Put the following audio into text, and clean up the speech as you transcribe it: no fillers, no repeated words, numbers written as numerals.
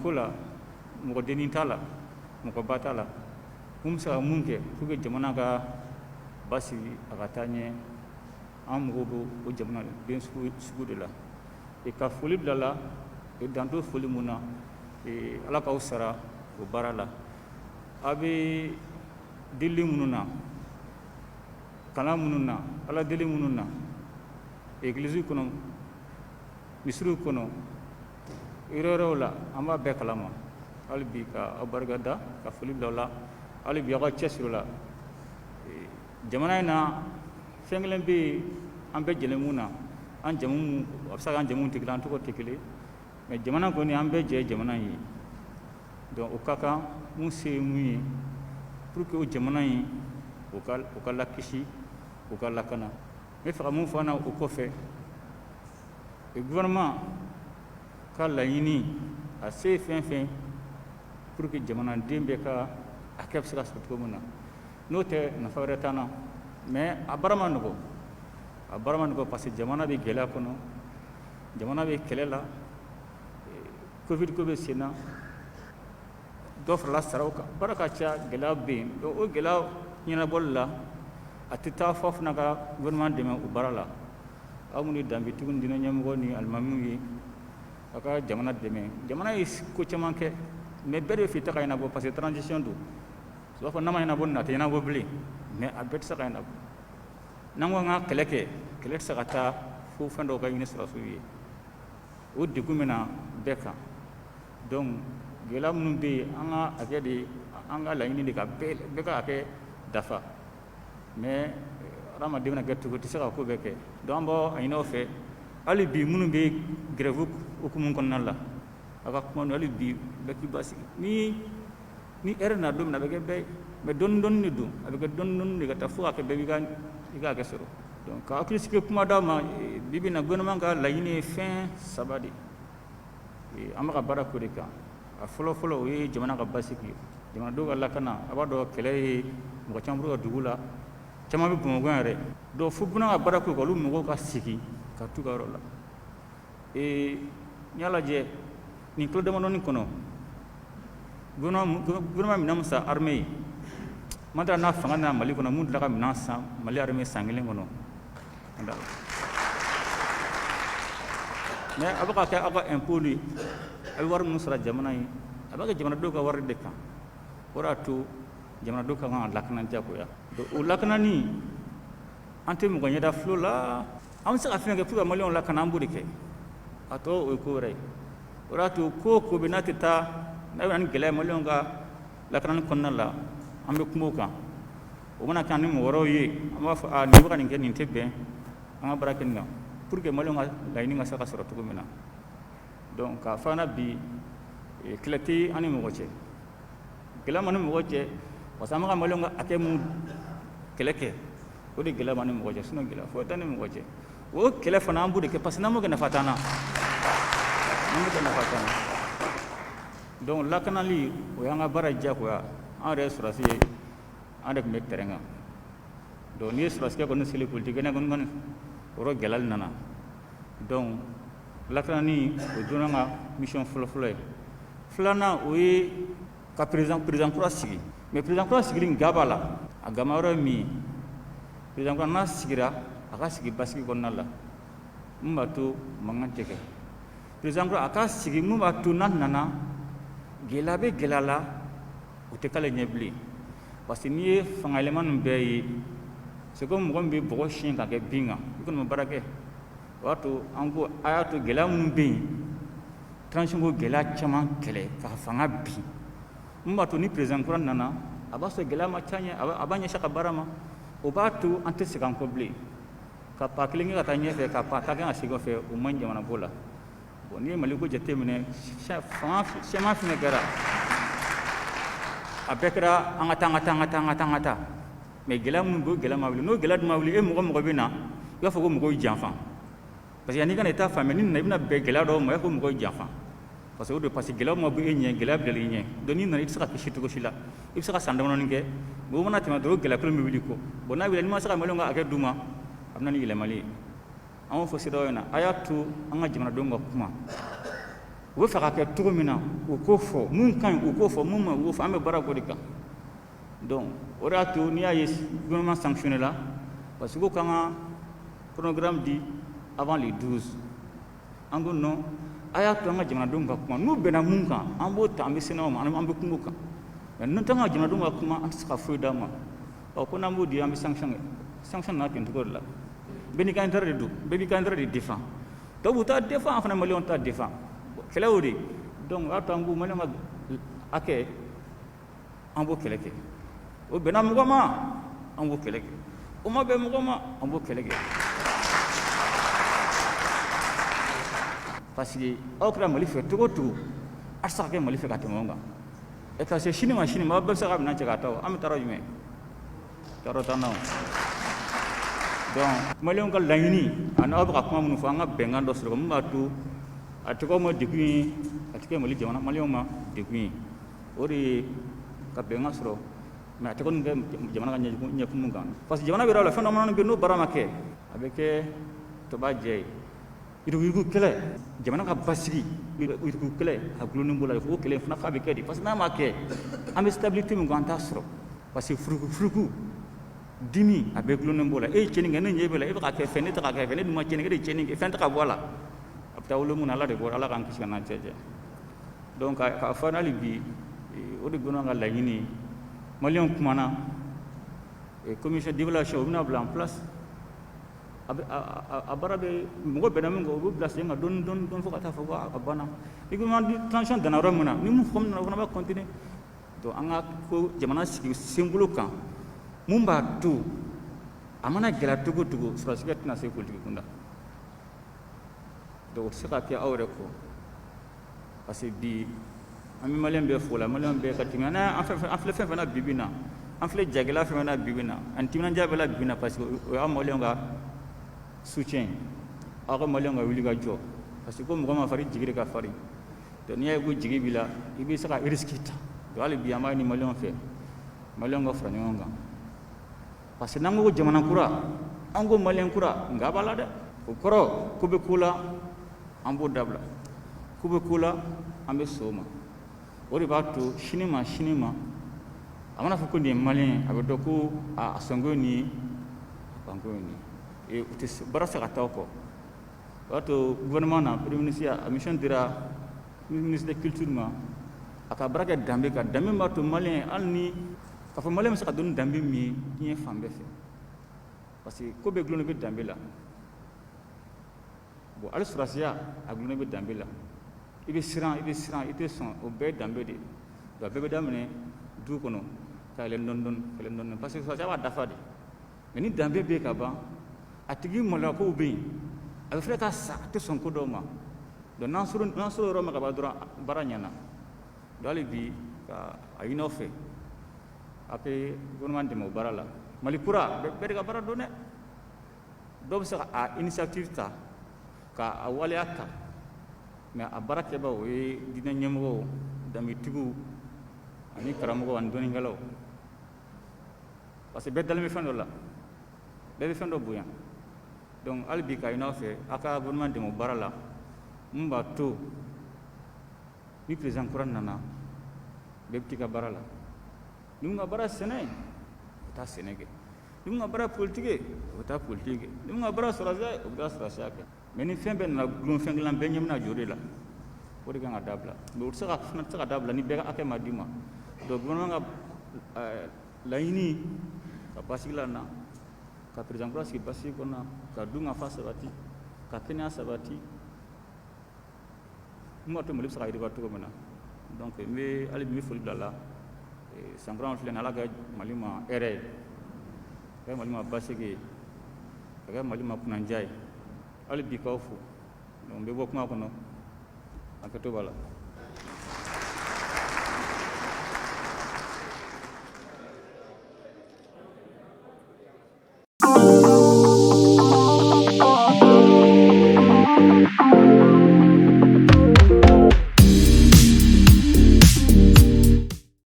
ko la mɔgɔ dennin t'a la mɔgɔ ba t'a la mun bɛ se ka mun kɛ pour que jamana ka basigi a ka taa ɲɛ an mago bɛ o jamana den sugu de la ka foli bila la dan to foli mun na ala k'aw sara o baara la a bɛ deli minnu na kalan minnu na ala deli minnu na egilizi kɔnɔ misiriw kɔnɔ yɔrɔ wɛrɛw la an b'a bɛɛ kalama hali bi ka aw barika da ka foli bila la hali bi aw ka cɛsiri la jamana in na fɛn kelen bɛ yen an bɛɛ jɛlen mun na an jamu a bɛ se k'an jamu tɛ kelen an tɔgɔ tɛ kelen mɛ jamana kɔni an bɛɛ jɛ jamana in ye donc o ka kan mun se ye mun ye pour que o jamana in o ka lakisi o ka lakana n bɛ fɛ ka mun fɔ an na o kɔfɛ gouvernement ka laɲini a se ye fɛn fɛn pour que jamanaden bɛɛ ka hakɛ bɛ se ka sɔrɔ cogo min na n'o tɛ nafa wɛrɛ t'an na mais a baara ma nɔgɔ parce que jamana bɛ gɛlɛya kɔnɔ jamana bɛ kɛlɛ la covid ko bɛ sen na dɔ farala saraw kan baara ka ca gɛlɛya bɛ yen donc o gɛlɛya ɲɛnabɔli la a tɛ taa fɔ fana ka gouvernement dɛmɛ o baara la aw minnu ye danbetigiw ni diinɛ ɲɛmɔgɔ ni alimamiw ye a ka jamana dɛmɛ jamana ye ko caman kɛ mais bɛɛ de fɛ ta ka ɲɛnabɔ parce que transition don u b'a fɔ n'a ma ɲɛnabɔ nin a tɛ ɲɛnabɔ bilen mais a bɛɛ tɛ se ka ɲɛnabɔ n'an ko an ka kɛlɛ kɛ kɛlɛ tɛ se ka taa fo fɛn dɔw ka ɲini sɔrɔsiw ye o degun bɛ na bɛɛ kan donc gɛlɛya minnu bɛ yen an ka hakɛ de an ka laɲini de ka bɛɛ ka hakɛ dafa mais adamaden bɛna kɛ cogo tɛ se ka ko bɛɛ kɛ donc an b'a ɲini aw fɛ hali bi minnu bɛ grève hukumu kɔnɔna la a ka kuma hali bi bɛɛ k'i basigi ni heure na don min a bɛ kɛ bɛɛ ye mais dɔɔni dɔɔni de don a bɛ kɛ dɔɔni dɔɔni de ka taa fo ka kɛ bɛɛ b'i ka hakɛ sɔrɔ donc ka hakili sigi kuma d'aw ma bi bi in na gouvernement ka laɲini ye fɛn saba de an bɛ ka baara k'o de kan a fɔlɔ-fɔlɔ o ye jamana ka basigi jamanadenw ka lakana a b'a dɔn kɛlɛ ye mɔgɔ caman b'u ka dugu la caman bɛ Bamakɔ yan yɛrɛ donc fo gouvernement ka baara k'o kan olu mɔgɔw ka sigi ka t'u ka yɔrɔ la n y'a lajɛ nin kalo damadɔni kɔnɔ gouvernement minɛn min san armée ye man t'a n'a fanga nana Mali kɔnɔ mun tila ka minɛn san Mali armée san kelen kɔnɔ mais a bɛ ka kɛ aw ka impôt ye a bɛ wari minnu sara jamana ye a bɛ kɛ jamanadenw ka wari de kan o de y'a to jamanadenw ka kan ka lakana diyagoya donc o lakanani an tɛ mɔgɔ ɲɛda filɛ o la an bɛ se ka fɛn kɛ pour que maliyɛnw lakana an b'o de kɛ a tɔ o ye ko wɛrɛ ye o de y'a to ko o ko bɛ n'a tɛ taa n'a bɛ na ni gɛlɛya ye maliyɛnw ka lakanani kɔnɔna la an bɛ kuma o kan o mana kɛ ni mɔgɔ wɛrɛw ye an b'a fɔ nin bɛ ka nin kɛ nin tɛ bɛn an ka baara kɛ nin kan pour que maliyɛnw ka laɲini ka se ka sɔrɔ cogo min na donc k'a fɔ an na bi kɛlɛ tɛ an ni mɔgɔ cɛ gɛlɛya ma ni mɔgɔ cɛ parce que an bɛ ka maliyɛnw ka hakɛ mun kɛlɛ kɛ o de gɛlɛya ma ni mɔgɔ cɛ sinon gɛlɛya foyi tɛ ni mɔgɔ cɛ o kɛlɛ fana an b'o de kɛ parce que n'an m'o kɛ nafa t'an na donc lakanali o y'an ka baara diyagoya an yɛrɛ ye sɔrɔdasi ye an de tun bɛ terrain kan donc n'i ye sɔrɔsikɛ kɔni seli politique kɛnɛ kɔni o yɔrɔ gɛlɛyali nana donc lakanani o ye joona ka mission fɔlɔ-fɔlɔ ye filanan o ye ka président kura sigi mais président kura sigili ga b'a la a gama yɔrɔ ye min ye président kura n'a sigira a ka sigi basigi kɔnɔna la mun b'a to mankan tɛ kɛ président kura a ka sigi mun b'a to n'a nana gɛlɛya bɛ gɛlɛya la o tɛ k'ale ɲɛ bilen parce que n'i ye fanga yɛlɛma ninnu bɛɛ ye c'est comme mɔgɔ min bɛ bɔgɔ siɲɛ ka kɛ bin kan i kɔni ma baara kɛ o y'a to an ko a y'a to gɛlɛya minnu bɛ yen transition ko gɛlɛya caman kɛlɛ ka fanga bin mun b'a to ni président kura nana a b'a sɔrɔ gɛlɛya ma ca ɲɛ a b'a ɲɛsin a ka baara ma o b'a to an tɛ segin an kɔ bilen ka pa kelen kɛ ka taa ɲɛfɛ ka pa ta kɛ ka segin kɔfɛ o man ɲi jamana ko la bon n'i ye Mali ko jateminɛ fanga siyaman fɛnɛ kɛra a bɛɛ kɛra an ka taa mais gɛlɛya minnu bɛ yen o gɛlɛya ma wuli n'o gɛlɛya dun ma wuli mɔgɔ bɛ na i b'a fɔ ko mɔgɔw janfa parce que n'i kana i ta faamuya ni nana i bɛna bɛn gɛlɛya dɔw ma i b'a fɔ ko mɔgɔw janfa parce que o de parce que gɛlɛya ma bɔ e ɲɛ gɛlɛya bilali i ɲɛ donc n'i nana i tɛ se ka kisi cogo si la i bɛ se ka san damadɔni kɛ mais o mana tɛmɛ dɔrɔn o gɛlɛya kelen bɛ wuli kɔ bon n'a wulila n'i ma se ka maliyɛnw ka hakɛ d'u ma a bɛ na ni yɛlɛmali ye an b'o fɔ CEDEAO ɲɛna a y'a to an ka jamanadenw ka kuma u bɛ fɛ ka kɛ cogo min na u k'o fɔ, mun ka ɲi u k'o fɔ, mun ma ɲi u k'o fɔ, an bɛ baara k'o de kan. Donc o de y'a to n'i y'a ye gouvernement sanctionné la parce que ko k'an ka programme di avant les 12. An ko non, a y'a to an ka jamanadenw ka kuma, n'u bɛnna mun kan an b'o ta, an bɛ sɛnɛ o ma, an bɛ kuma o kan. Mais n'o tɛ an ka jamanadenw ka kuma an tɛ se ka foyi d'a ma. Ko n'an b'o di an bɛ sanction kɛ, sanction nana ten cogo de la. Bɛɛ n'i ka intérêt de don, bɛɛ b'i ka intérêt de défend. Dɔw b'u ta défend, an fana maliyɛnw ta défend. Kɛlɛ y'o de ye. Donc o y'a to an ko maliyɛnw ka hakɛ an b'o kɛlɛ kɛ. O bɛnna mɔgɔ ma an b'o kɛlɛ kɛ, o ma bɛn mɔgɔ ma an b'o kɛlɛ kɛ. Parce que aw kɛra Mali fɛ cogo o cogo a tɛ se ka kɛ Mali fɛ ka tɛmɛ o kan. Et ka se sini ma aw bɛɛ bɛ se ka minɛn cɛ ka taa o, an bɛ taa yɔrɔ jumɛn? Tɔɔrɔ t'an na o. Donc maliyɛnw ka laɲini ani aw bɛ ka kuma minnu fɔ an ka bɛnkan dɔ sɔrɔ mun b'a to a tɛ k'aw ma degun ye, a tɛ kɛ Mali jamana maliyɛnw ma degun ye. O de ye ka bɛnkan sɔrɔ. Mais a tɛ kɔni kɛ jamana ka ɲɛkumu kan. Parce que jamana bɛ yɔrɔ la fɛn dɔ mana bɛ yen n'o baara ma kɛ a bɛ kɛ toba jɛ ye. Yuruguyurugu kɛlɛ, jamana ka basigi, yuruguyurugu kɛlɛ a gulonnen b'o la, o kɛlɛ fana f'a bɛ kɛ de. Parce que n'a ma kɛ an bɛ stabilité min kɔ an t'a sɔrɔ. Parce que furuku dimi a bɛ gulonnen b'o la. E ye tiɲɛni kɛ ne ɲɛ b'e la, e bɛ ka kɛ fɛn ne tɛ ka kɛ fɛn, ne dun ma tiɲɛni kɛ, e de ye tiɲɛni kɛ, fɛn tɛ ka bɔ a la. A bɛ taa wolo mun na Ala de bɔ, Ala k'an kisi ka n'an cɛ jɛ. Donc k'a fɔ hali bi o de gouvernement ka laɲini maliyɛnw kumana commission d'évaluation o bɛna bila en place. A baara bɛ mɔgɔ bɛnna min kan o bɛ bila sen kan dɔɔni fo ka taa fɔ ko a banna. I ko transition danna yɔrɔ min na ni mun fɔ min na o fana bɛ continuer. Donc an ka ko jamana sigi senbolo kan mun b'a to a mana gɛlɛya cogo o cogo sɔrɔdasi tɛna se politiki kunda. Donc o tɛ se ka kɛ aw yɛrɛ kɔ parce que bi an bɛ maliyɛn bɛɛ fo la, maliyɛn bɛɛ ka tɛmɛ an filɛ fɛn fɛn na bi bi in na, an filɛ jagɛlɛya fɛn fɛn na bi bi in na ani timinandiya bɛɛ la bi bi in na parce que o y'a maliyɛnw ka soutien, aw ka maliyɛnw ka wuli ka jɔ parce que ko mɔgɔ ma farin jigi de ka farin. Donc n'i y'a ye ko jigi b'i la i bɛ se ka risque ta. Donc hali bi an b'a ɲini maliyɛnw fɛ, maliyɛnw ka fara ɲɔgɔn kan parce que n'an ko jamana kura an ko maliyɛn kura nka b'a la dɛ. O kɔrɔ ko bɛ ko la an b'o dabila, ko bɛ ko la an bɛ sɔn o ma. O de b'a to sini ma a mana fɔ ko nin ye maliyɛn a bɛ dɔn ko a sɔnko ye nin ye a banko ye nin ye. U tɛ baara se ka taa o kɔ. O y'a to gouvernement na premier ministre a mission dira ministre de culture ma a ka baara kɛ danbe kan. Danbe min b'a to maliyɛn hali ni k'a fɔ maliyɛn bɛ se ka dɔn ni danbe min ye diɲɛ fan bɛɛ fɛ parce que ko bɛɛ gulonnen bɛ danbe la. Bon hali sɔrɔdasiya a gulonnen bɛ danbe la. I bɛ siran i tɛ sɔn o bɛɛ ye danbe de ye. Donc a bɛɛ bɛ daminɛ du kɔnɔ ka yɛlɛ dɔɔni parce que sɔrɔdasiya b'a dafa de. Mais ni danbe bɛ yen ka ban a tigi maloyakow bɛ yen a bɛ filɛ ka sa a tɛ sɔn ko dɔw ma. Donc n'an sera yɔrɔ min ka ban dɔrɔn baara ɲɛna. Donc hali bi ka a ɲini aw fɛ a bɛ gouvernement dɛmɛ o baara la. Mali kura bɛɛ de ka baara don dɛ. Dɔw bɛ se ka initiative ta k'a waleya ta. Mais a baara kɛbaaw o ye diinɛ ɲɛmɔgɔw, danbetigiw ani karamɔgɔw ani dɔnnikɛlaw parce que bɛɛ dalen bɛ fɛn dɔ la, bɛɛ bɛ fɛn dɔ bonya. Donc hali bi k'a ɲini aw fɛ a ka gouvernement dɛmɛ o baara la mun b'a to ni président kura nana bɛɛ bɛ t'i ka baara la. Ni mun ka baara sɛnɛ ye o bɛ taa sɛnɛ kɛ, ni mun ka baara politique ye o bɛ taa politique kɛ, ni mun ka baara sɔrɔdasiya ye o bɛ taa sɔrɔdasiya kɛ. Mais ni fɛn bɛɛ nana gulon fɛn kelen bɛɛ ɲɛ bɛna jɔ o de la. O de kan ka dabila. Mais o tɛ se ka dabila ni bɛɛ ka hakɛ ma d'i ma. Donc gouvernement ka laɲini ka basigi la na ka président kura sigi basigi kɔnɔ ka dunkafa sabati ka kɛnɛya sabati mun b'a to Mali bɛ se ka yiriwa cogo min na. Donc n bɛ hali bi n bɛ foli bila a la sankura filɛ nin ye Ala ka Mali ma hɛrɛ ye, a kɛ Mali ma basigi ye, a kɛ Mali ma kunandiya ye. Hali bi k'aw fo. Donc n bɛ bɔ kuma kɔnɔ, hakɛto b'a la.